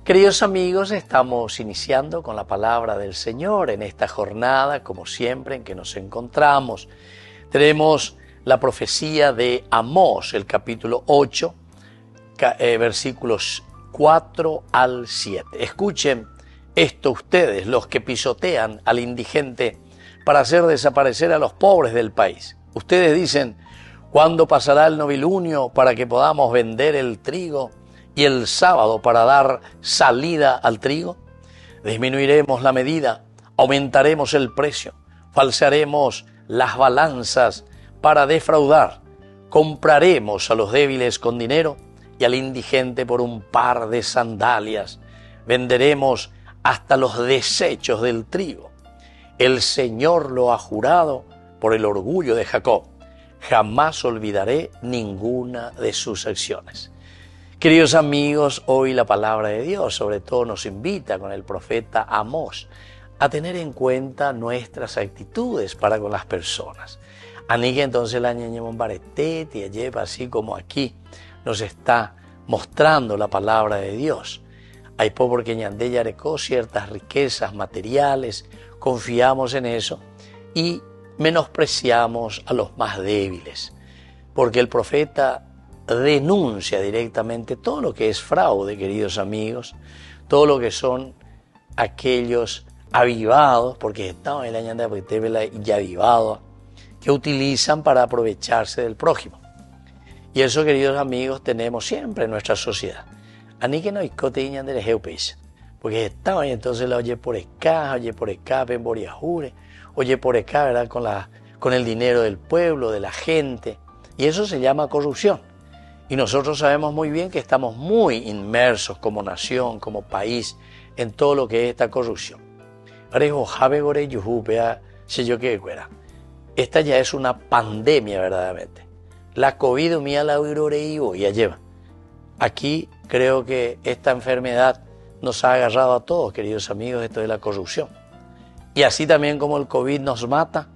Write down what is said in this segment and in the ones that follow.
Queridos amigos, estamos iniciando con la palabra del Señor en esta jornada, como siempre, en que nos encontramos. Tenemos la profecía de Amós, el capítulo 8, versículos 4 al 7. Escuchen esto ustedes, los que pisotean al indigente para hacer desaparecer a los pobres del país. Ustedes dicen, ¿cuándo pasará el novilunio para que podamos vender el trigo y el sábado para dar salida al trigo? Disminuiremos la medida, aumentaremos el precio, falsearemos las balanzas para defraudar, compraremos a los débiles con dinero y al indigente por un par de sandalias, venderemos hasta los desechos del trigo. El Señor lo ha jurado por el orgullo de Jacob, jamás olvidaré ninguna de sus acciones. Queridos amigos, hoy la palabra de Dios sobre todo nos invita con el profeta Amós a tener en cuenta nuestras actitudes para con las personas. Aní que entonces la ñeñemon baretete y alleva, así como aquí nos está mostrando la palabra de Dios. Hay porque ñandé yarecó ciertas riquezas materiales, confiamos en eso y menospreciamos a los más débiles, porque el profeta denuncia directamente todo lo que es fraude, queridos amigos, todo lo que son aquellos avivados, porque estamos en la ñanda y avivados, que utilizan para aprovecharse del prójimo. Y eso, queridos amigos, tenemos siempre en nuestra sociedad. Aní que no hay coteña de geopis, porque estaba y entonces la oye por acá, ven boriajure, oye por acá, ¿verdad? Con el dinero del pueblo, de la gente, y eso se llama corrupción. Y nosotros sabemos muy bien que estamos muy inmersos como nación, como país, en todo lo que es esta corrupción. Esta ya es una pandemia verdaderamente. La COVID mía la ya lleva. Aquí creo que esta enfermedad nos ha agarrado a todos, queridos amigos, esto de la corrupción. Y así también como el COVID nos mata,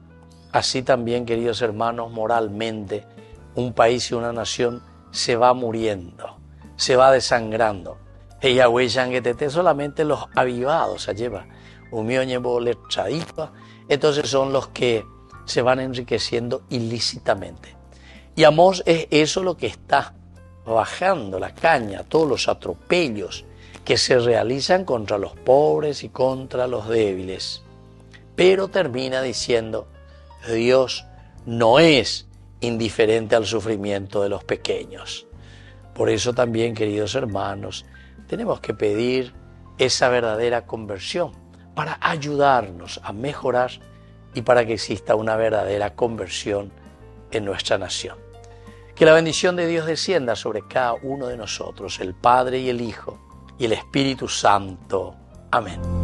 así también, queridos hermanos, moralmente, un país y una nación se va muriendo, se va desangrando. Solamente los avivados se lleva. Entonces son los que se van enriqueciendo ilícitamente. Y Amós es eso lo que está bajando la caña, todos los atropellos que se realizan contra los pobres y contra los débiles. Pero termina diciendo, Dios no es indiferente al sufrimiento de los pequeños. Por eso también, queridos hermanos, tenemos que pedir esa verdadera conversión para ayudarnos a mejorar y para que exista una verdadera conversión en nuestra nación. Que la bendición de Dios descienda sobre cada uno de nosotros, el Padre y el Hijo y el Espíritu Santo. Amén.